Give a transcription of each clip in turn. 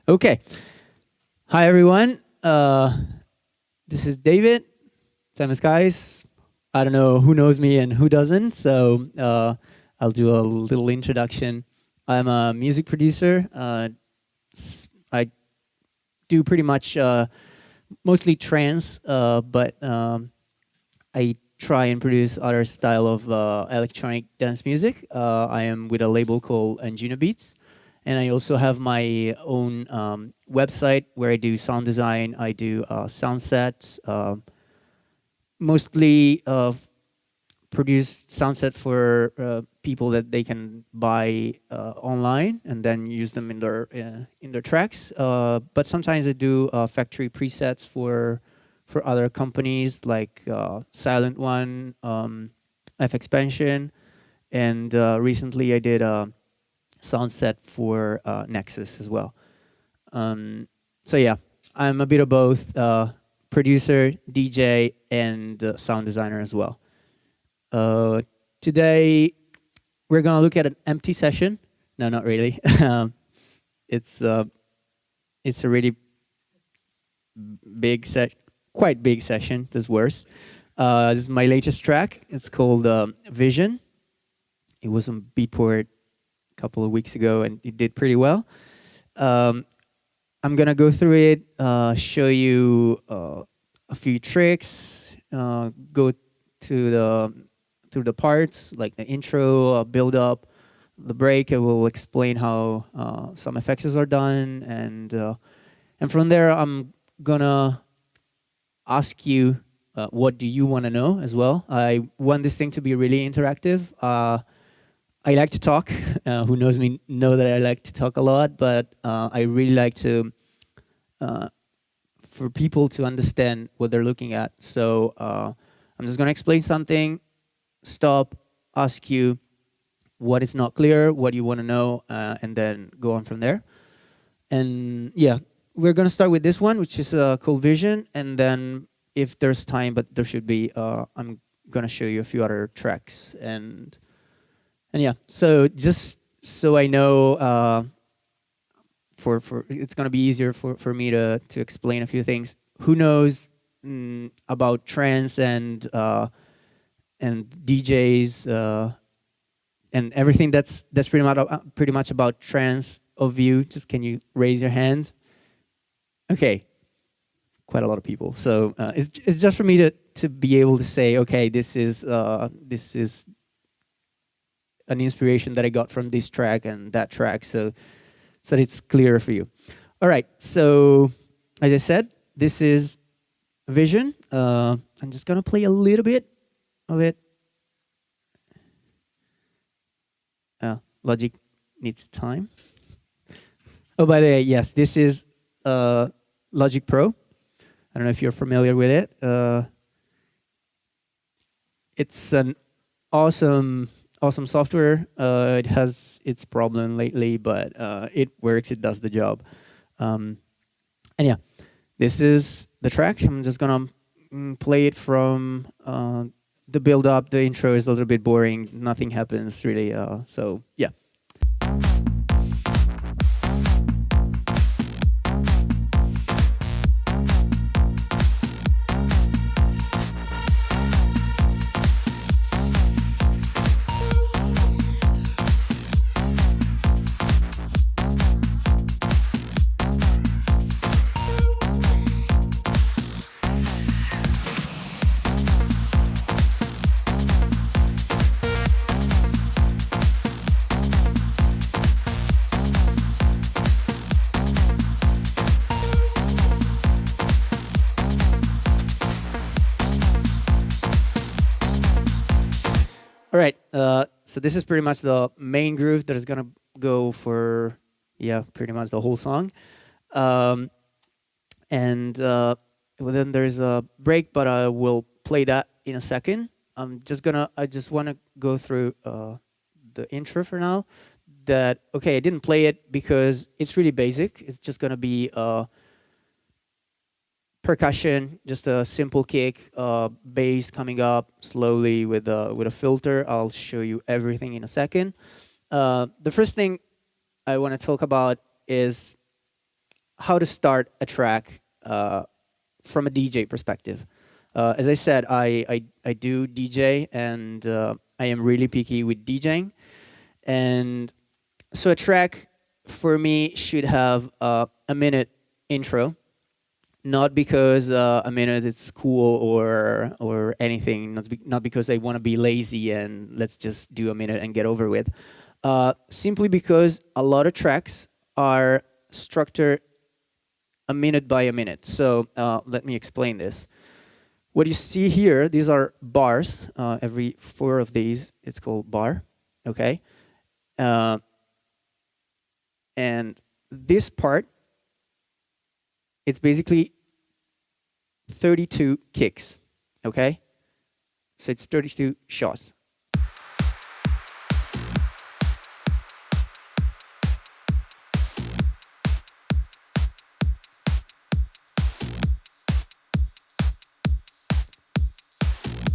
Okay. Hi, everyone. This is David. Famous guys. I don't know who knows me and who doesn't, so I'll do a little introduction. I'm a music producer. I do pretty much mostly trance, but I try and produce other style of electronic dance music. I am with a label called Angina Beats. And I also have my own website where I do sound design. I do sound sets, mostly produce sound set for people that they can buy online and then use them in their tracks. But sometimes I do factory presets for other companies like Silent One, F Expansion, and recently I did sound set for Nexus as well. So yeah, I'm a bit of both producer, DJ, and sound designer as well. Today we're gonna look at an empty session. No, not really. it's it's a really big set, quite big session. There's worse. This is my latest track. It's called Vision. It was on Beatport couple of weeks ago, and it did pretty well. I'm gonna go through it, show you a few tricks, go to through the parts like the intro, build up, the break. I will explain how some effects are done, and from there I'm gonna ask you what do you want to know as well. I want this thing to be really interactive. I like to talk. Who knows me know that I like to talk a lot, but I really like to for people to understand what they're looking at. So I'm just gonna explain something, stop, ask you what is not clear, what you want to know, and then go on from there. And yeah, we're gonna start with this one, which is called Vision, and then if there's time, but there should be, I'm gonna show you a few other tracks and yeah, so just so I know, for it's gonna be easier for me to explain a few things. Who knows about trance and DJs and everything that's pretty much about trance of you? Just can you raise your hands? Okay, quite a lot of people. So it's just for me to be able to say, okay, this is an inspiration that I got from this track and that track, so that it's clearer for you. All right, so as I said, this is Vision. I'm just gonna play a little bit of it. Logic needs time. Oh, by the way, yes, this is Logic Pro. I don't know if you're familiar with it. It's an awesome software. It has its problem lately, but it works. It does the job. And yeah, this is the track. I'm just gonna play it from the build up. The intro is a little bit boring. Nothing happens really. So yeah. All right, so this is pretty much the main groove that is gonna go for, yeah, pretty much the whole song. And well, then there's a break, but I will play that in a second. I just wanna go through the intro for now. That, okay, I didn't play it because it's really basic. It's just gonna be percussion, just a simple kick, bass coming up slowly with a filter. I'll show you everything in a second. The first thing I want to talk about is how to start a track from a DJ perspective. As I said, I do DJ, and I am really picky with DJing. And so a track for me should have a minute intro, not because a minute it's cool or anything, not because I want to be lazy and let's just do a minute and get over with. Simply because a lot of tracks are structured a minute by a minute. So let me explain this. What you see here, these are bars. Every 4 of these, it's called bar. Okay, and this part, it's basically 32 kicks. Okay, so it's 32 shots.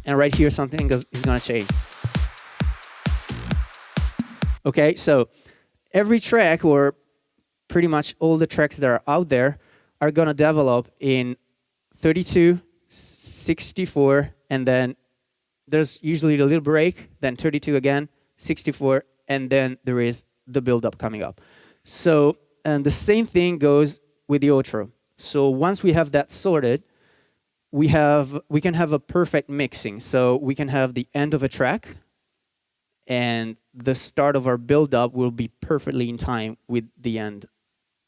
And right here, something is going to change. Okay, so every track, or pretty much all the tracks that are out there, are going to develop in 32, 64, and then there's usually a little break, then 32 again, 64, and then there is the build-up coming up. So, and the same thing goes with the outro. So once we have that sorted, we can have a perfect mixing. So we can have the end of a track, and the start of our build-up will be perfectly in time with the end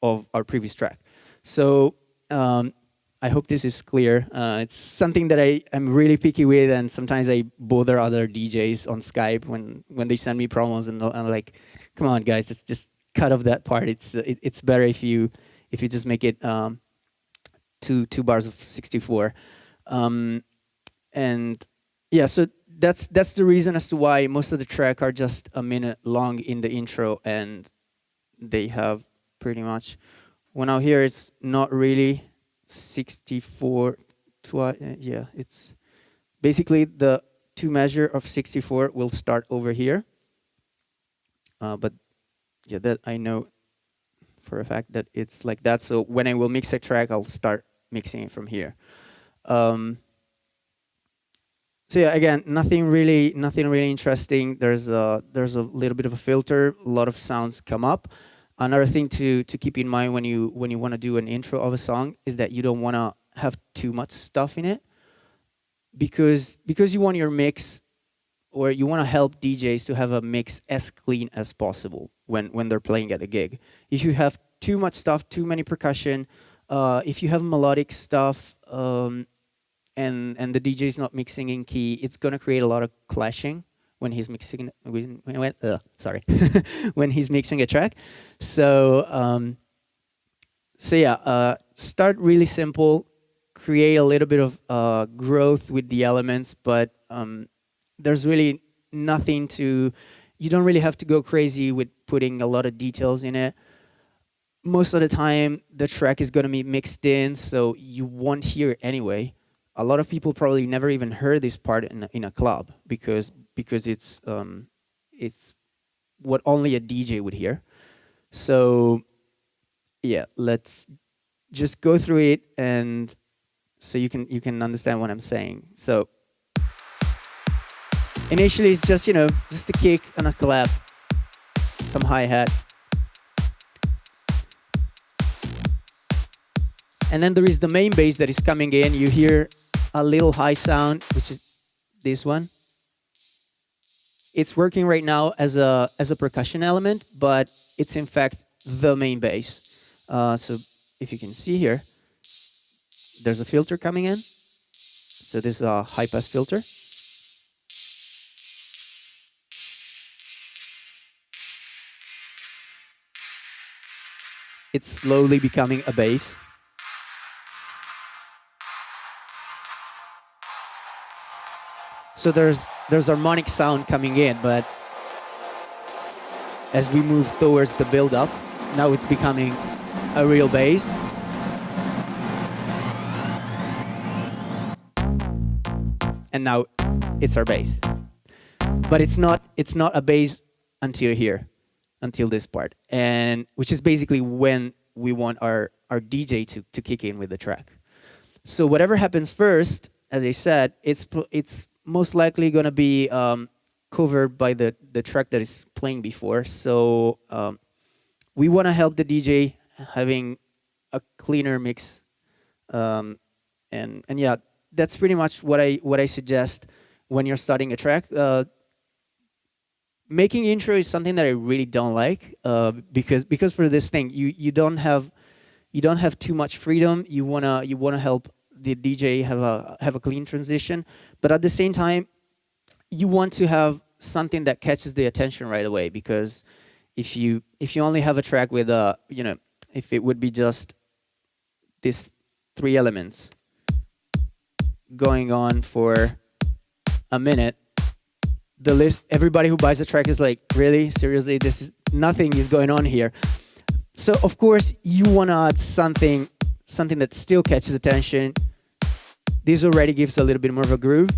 of our previous track. So I hope this is clear. It's something that I'm really picky with, and sometimes I bother other DJs on Skype when they send me promos, and I'm like, come on, guys, let's just cut off that part. It's better if you just make it two bars of 64. And yeah, so that's the reason as to why most of the track are just a minute long in the intro, and they have pretty much, well, now here it's not really 64 yeah, it's basically the 2 measure of 64 will start over here, but yeah, that I know for a fact that it's like that. So when I will mix a track, I'll start mixing it from here. So yeah, again, nothing really interesting. There's a little bit of a filter. A lot of sounds come up. Another thing to keep in mind when you want to do an intro of a song is that you don't want to have too much stuff in it, because you want your mix, or you want to help DJs to have a mix as clean as possible when they're playing at a gig. If you have too much stuff, too many percussion, if you have melodic stuff, and the DJ is not mixing in key, it's gonna create a lot of clashing when he's mixing. When he's mixing a track. So yeah, start really simple, create a little bit of growth with the elements, but there's really nothing to. You don't really have to go crazy with putting a lot of details in it. Most of the time, the track is gonna be mixed in, so you won't hear it anyway. A lot of people probably never even heard this part in a club because it's what only a DJ would hear. So yeah, let's just go through it, and so you can understand what I'm saying. So initially it's just just a kick and a clap, some hi-hat. And then there is the main bass that is coming in. You hear a little high sound, which is this one. It's working right now as a percussion element, but it's in fact the main bass. So if you can see here, there's a filter coming in. So this is a high pass filter. It's slowly becoming a bass. So there's harmonic sound coming in, but as we move towards the build-up, now it's becoming a real bass. And now it's our bass. But it's not a bass until here, until this part, and which is basically when we want our our DJ to kick in with the track. So whatever happens first, as I said, it's most likely going to be covered by the track that is playing before. So we want to help the DJ having a cleaner mix, and yeah, that's pretty much what I suggest when you're starting a track. Making intro is something that I really don't like, because for this thing you don't have too much freedom. You wanna help the DJ have a clean transition, but at the same time you want to have something that catches the attention right away, because if you only have a track with if it would be just these three elements going on for a minute, everybody who buys a track is like, really, seriously, this is nothing is going on here. So of course you want to add something that still catches attention. This already gives a little bit more of a groove,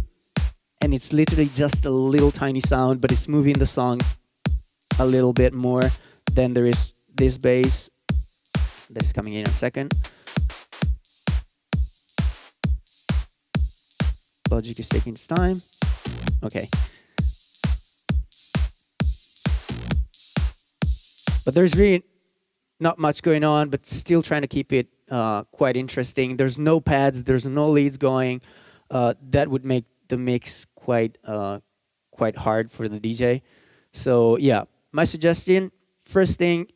and it's literally just a little tiny sound, but it's moving the song a little bit more. Then there is this bass that is coming in a second. Logic is taking its time. Okay. But there's really not much going on, but still trying to keep it quite interesting. There's no pads, there's no leads going. That would make the mix quite hard for the DJ. So yeah, my suggestion, first thing,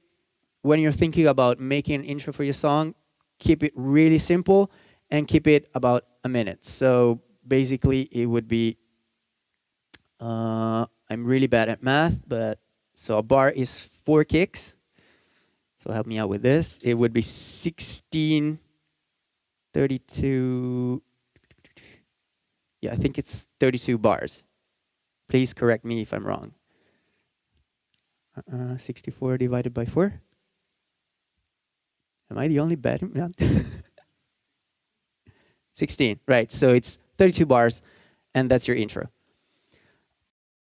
when you're thinking about making an intro for your song, keep it really simple and keep it about a minute. So basically it would be, I'm really bad at math, but so a bar is 4 kicks. So help me out with this. It would be 16, 32. Yeah, I think it's 32 bars. Please correct me if I'm wrong. 64 divided by 4. Am I the only bad? No. 16, right. So it's 32 bars, and that's your intro.